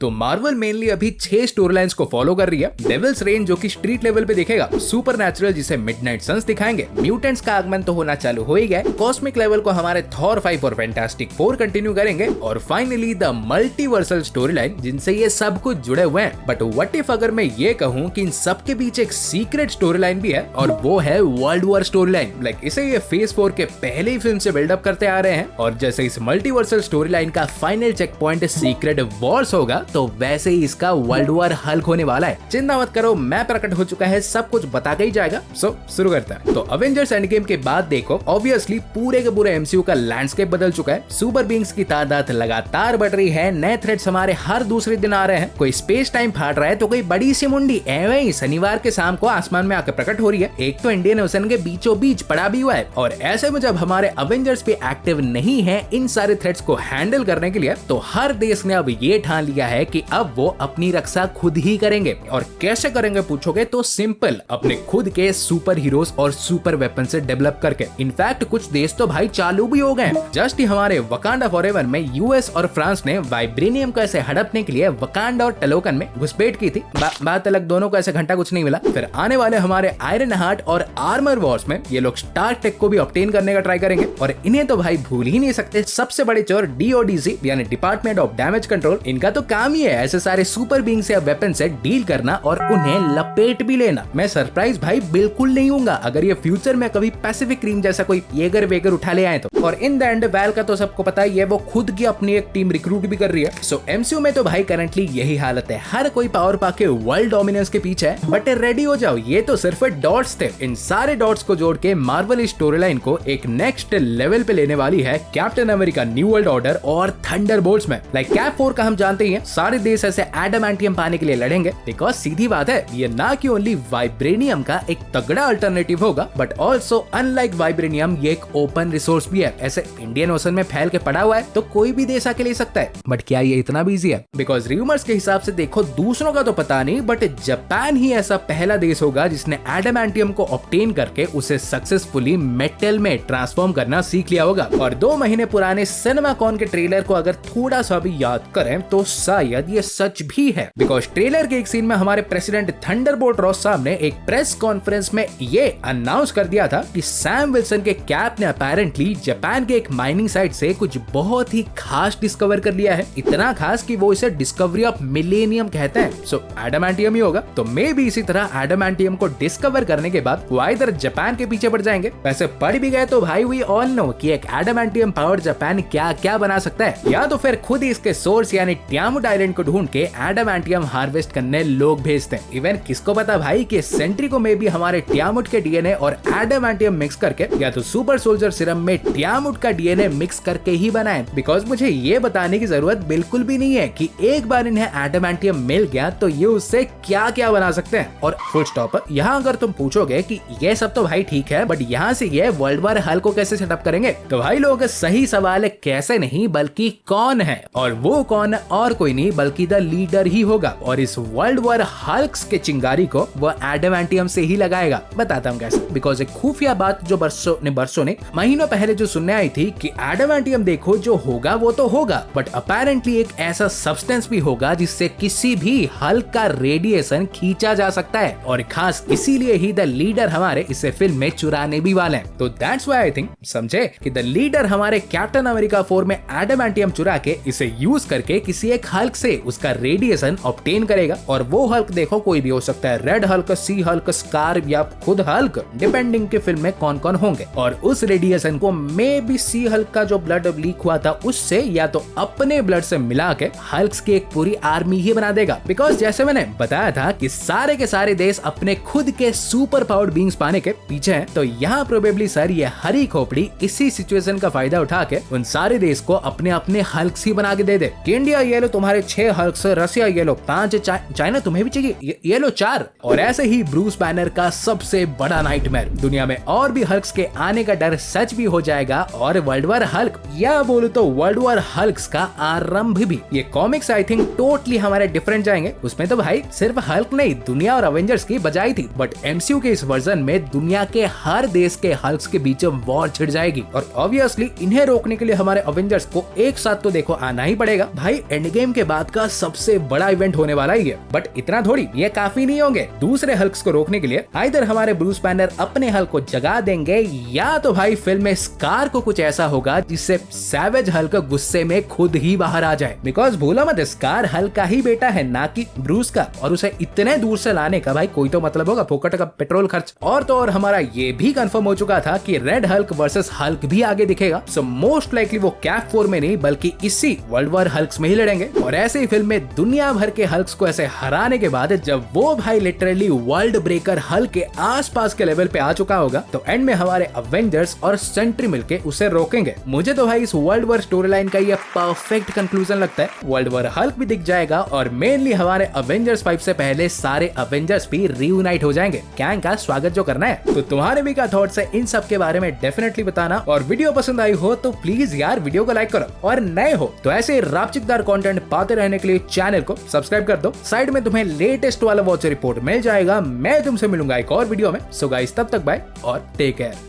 तो Marvel mainly अभी 6 story lines को फॉलो कर रही है। डेविल्स रेन जो कि स्ट्रीट लेवल पे दिखेगा, सुपरनैचुरल जिसे मिडनाइट सन्स दिखाएंगे, म्यूटेंट्स का आगमन तो होना चालू हो ही गया, कॉस्मिक लेवल को हमारे थॉर 5 और फैंटास्टिक 4 कंटिन्यू करेंगे, और finally the multiversal story line जिनसे ये सब कुछ जुड़े हुए हैं। बट व्हाट इफ अगर मैं ये कहूँ कि इन सब के बीच एक सीक्रेट स्टोरी लाइन भी है, और वो है world war story line. Like इसे ये फेज 4 के पहले ही फिल्म से बिल्डअप करते आ रहे हैं, और जैसे इस मल्टीवर्सल स्टोरी लाइन का final check point secret wars होगा, तो वैसे ही इसका वर्ल्ड वॉर हल्क होने वाला है। चिंता मत करो, मैं प्रकट हो चुका है, सब कुछ बता के ही जाएगा। सो शुरू करता है। तो अवेंजर्स एंड गेम के बाद देखो, ऑब्वियसली पूरे के पूरे एमसीयू का लैंडस्केप बदल चुका है। सुपर बीइंग्स की तादाद लगातार बढ़ रही है, नए थ्रेट्स हमारे हर दूसरे दिन आ रहे हैं, कोई स्पेस टाइम फाट रहा है तो कोई बड़ी सी मुंडी एवं ही शनिवार के शाम को आसमान में आकर प्रकट हो रही है। एक तो इंडियन ओशन के बीचों बीच पड़ा भी हुआ है, और ऐसे में जब हमारे अवेंजर्स भी एक्टिव नहीं है इन सारे थ्रेट्स को हैंडल करने के लिए, तो हर देश ने अब ये ठान लिया है कि अब वो अपनी रक्षा खुद ही करेंगे। और कैसे करेंगे पूछोगे तो सिंपल, अपने खुद के सुपर हीरोज और सुपर वेपन से डेवलप करके। इनफैक्ट कुछ देश तो भाई चालू भी हो गए। जस्ट ही हमारे वकांडा फॉरएवर में यूएस और फ्रांस ने वाइब्रेनियम को ऐसे हड़पने के लिए वकांडा और टलोकन में घुसपैठ की थी। बात अलग, दोनों को ऐसे घंटा कुछ नहीं मिला। फिर आने वाले हमारे आयरन हार्ट और आर्मर वॉर्स में ये लोग स्टार्क टेक को भी ऑब्टेन करने का ट्राई करेंगे, और इन्हें तो भाई भूल ही नहीं सकते सबसे बड़े चोर डीओडीसी यानी डिपार्टमेंट ऑफ डैमेज कंट्रोल। इनका तो काम ही है ऐसे सारे सुपर बीइंग्स या वेपन से डील करना और उन्हें लपेट भी लेना। मैं सरप्राइज भाई बिल्कुल नहीं हूँगा अगर ये फ्यूचर में कभी पैसिफिक रिम जैसा कोई येगर वेगर उठा ले आए तो। और इन द एंड वैल का तो सबको पता ही है, वो खुद की अपनी एक टीम रिक्रूट भी कर रही है। सो एमसीयू में तो भाई करंटली यही हालत है, हर कोई पावर पाके वर्ल्ड डोमिनेंस के पीछे है। बट रेडी हो जाओ, ये तो सिर्फ डॉट्स थे। इन सारे डॉट्स को जोड़ के मार्वल स्टोरी लाइन को एक नेक्स्ट लेवल पे लेने वाली है captain America new world order और थंडरबोल्ट्स में। लाइक कैप 4 का हम जानते ही हैं, सारे देश ऐसे एडामेंटियम पाने के लिए लड़ेंगे, बिकॉज सीधी बात है ये ना कि ओनली वाइब्रेनियम का एक तगड़ा अल्टरनेटिव होगा, बट ऑल्सो अनलाइक वाइब्रेनियम ये एक ओपन रिसोर्स भी है। ऐसे इंडियन ओशन में फैल के पड़ा हुआ है तो कोई भी देश आके ले सकता है। बट क्या ये इतना भी इजी है? बिकॉज रूमर्स के हिसाब से देखो, दूसरों का तो पता नहीं, बट जापान ही ऐसा पहला देश होगा जिसने एडामेंटियम को ऑब्टेन करके उसे सक्सेसफुली मेटल में ट्रांसफॉर्म करना सीख लिया होगा। और 2 महीने पुराने सिनेमाकॉन के ट्रेलर को अगर थोड़ा सा भी याद करें तो शायद ये सच भी है, बिकॉज ट्रेलर के एक सीन में हमारे प्रेसिडेंट थंडरबोल्ट रॉस साहब ने एक प्रेस कॉन्फ्रेंस में ये अनाउंस कर दिया था कि सैम विल्सन के कैप ने अपेरेंटली जापान के एक माइनिंग साइट से कुछ बहुत ही खास डिस्कवर कर लिया है। इतना खास कि वो इसे डिस्कवरी ऑफ मिलेनियम कहते हैं। सो एडामेंटियम ही होगा। तो मे भी इसी तरह एडामेंटियम को डिस्कवर करने के बाद वो इधर जापान के पीछे पड़ जाएंगे। वैसे पड़ भी गए तो भाई वी ऑल नो कि एक एडामेंटियम पावर जापान क्या क्या बना सकता है, या तो फिर खुद ही इसके सोर्स यानी ट्यामुट आइलैंड को ढूंढ के एडामेंटियम हार्वेस्ट करने लोग भेजते हैं। इवन किसको पता भाई कि सेंट्रिको में भी हमारे ट्यामुट के डीएनए और एडामेंटियम मिक्स करके या तो सुपर सोल्जर सीरम में ट्यामुट का डीएनए मिक्स करके ही बनाए। बिकॉज मुझे ये बताने की जरूरत बिल्कुल भी नहीं है कि एक बार इन्हें एडामेंटियम मिल गया तो ये उससे क्या क्या बना सकते हैं। और फुल स्टॉप। यहाँ अगर तुम पूछोगे कि ये सब तो भाई ठीक है, बट यहाँ से ये वर्ल्ड वॉर हल्क को कैसे सेटअप करेंगे, तो भाई लोग सही सवाल है कैसे नहीं बल्कि कौन है, और वो कौन और कोई नहीं बल्कि द लीडर ही होगा। और इस वर्ल्ड वॉर हल्क्स के चिंगारी को वो एडामेंटियम से ही लगाएगा। बताता हूँ कैसे। बिकॉज एक खुफिया बात जो बरसों ने महीनों पहले जो सुनने आई थी कि एडामेंटियम देखो जो होगा वो तो होगा, बट अपेरेंटली एक ऐसा सब्सटेंस भी होगा जिससे किसी भी हल्क का रेडिएशन खींचा जा सकता है, और खास इसीलिए ही द लीडर हमारे इसे फिल्म में चुराने भी वाले हैं। तो दैट्स व्हाई आई थिंक समझे कि द लीडर हमारे कैप्टन अमेरिका 4 में एडामेंटियम चुरा के इसे यूज करके किसी एक हल्क से उसका रेडिएशन ऑब्टेन करेगा। और वो हल्क देखो कोई भी हो सकता है, रेड हल्क, सी हल्क, स्कार या खुद हल्क, डिपेंडिंग के फिल्म में कौन कौन होंगे। और उस रेडिएशन को मे बी सी हल्क का जो ब्लड लीक हुआ था उससे या तो अपने ब्लड से मिला के हल्क्स की एक पूरी आर्मी ही बना देगा। बिकॉज जैसे मैंने बताया था कि सारे के सारे देश अपने खुद के सुपर पावर्ड बीइंग्स पाने के पीछे हैं, तो यहाँ प्रोबेबली सर ये हरी खोपड़ी इसी सिचुएशन का फायदा उठा के उन सारे देश को अपने अपने हल्क्स ही बना के दे दे कि इंडिया ये लो तुम्हारे 6 हल्क्स, रशिया ये लो 5, चाइना तुम्हें भी चाहिए ये लो 4। और ऐसे ही ब्रूस बैनर का सबसे बड़ा नाइटमेयर, दुनिया में और भी हल्क्स के आने का डर सच भी हो जाएगा, और वर्ल्ड वॉर हल्क या बोलो तो वर्ल्ड वॉर हल्क्स का आरंभ भी। ये कॉमिक्स आई थिंक टोटली हमारे डिफरेंट जाएंगे। उसमें तो भाई सिर्फ हल्क नहीं दुनिया और अवेंजर्स की बजाई थी, बट एमसीयू के इस वर्जन में दुनिया के हर देश के हल्क्स के बीच वॉर छिड़ जाएगी। और ऑब्वियसली इन्हें रोकने के लिए हमारे अवेंजर्स को एक साथ तो देखो आना ही पड़ेगा। भाई एंड गेम के बाद का सबसे बड़ा इवेंट होने वाला ही है। बट इतना थोड़ी ये काफी नहीं होंगे। दूसरे हल्क्स को रोकने के लिए आइदर हमारे ब्रूस बैनर अपने हल्क को जगा देंगे या तो भाई फिल्म में स्कार को कुछ ऐसा होगा जिससे सैवेज हल्क गुस्से में खुद ही बाहर आ जाए। बिकॉज भूलो मत, स्कार हल्क का ही बेटा है ना कि ब्रूस का, और उसे इतने दूर से लाने का भाई कोई तो मतलब होगा, फोकट का पेट्रोल खर्च। और तो और हमारा ये भी कंफर्म हो चुका था कि रेड हल्क वर्सेस हल्क भी आगे दिखेगा। सो मोस्ट लाइकली वो कैप 4 में नहीं बल्कि इसी वर्ल्ड वॉर हल्क्स में ही लड़ेंगे। और ऐसे ही फिल्म में दुनिया भर के हल्क्स को ऐसे हराने के बाद जब वो भाई लिटरली वर्ल्ड ब्रेकर हल्क के आसपास के लेवल पे आ चुका होगा तो एंड में हमारे अवेंजर्स और सेंट्री मिलके उसे रोकेंगे। मुझे तो भाई इस वर्ल्ड वॉर स्टोरी लाइन का ये परफेक्ट कंक्लूजन लगता है। वर्ल्ड वॉर हल्क भी दिख जाएगा और मेनली हमारे अवेंजर्स 5 से पहले सारे अवेंजर्स भी रीयूनाइट हो जाएंगे। कैंग का स्वागत जो करना है। तो तुम्हारे भी क्या थॉट्स है इन सब के बारे में डेफिनेटली बताना। और वीडियो पसंद आई हो तो प्लीज यार वीडियो को लाइक करो, और नए हो तो ऐसे रापचिकदार कंटेंट पाते रहने के लिए चैनल को सब्सक्राइब कर दो। साइड में तुम्हें लेटेस्ट वाला वॉच रिपोर्ट मिल जाएगा। मैं तुमसे मिलूंगा एक और वीडियो में। सो गाइस तब तक बाय और टेक केयर।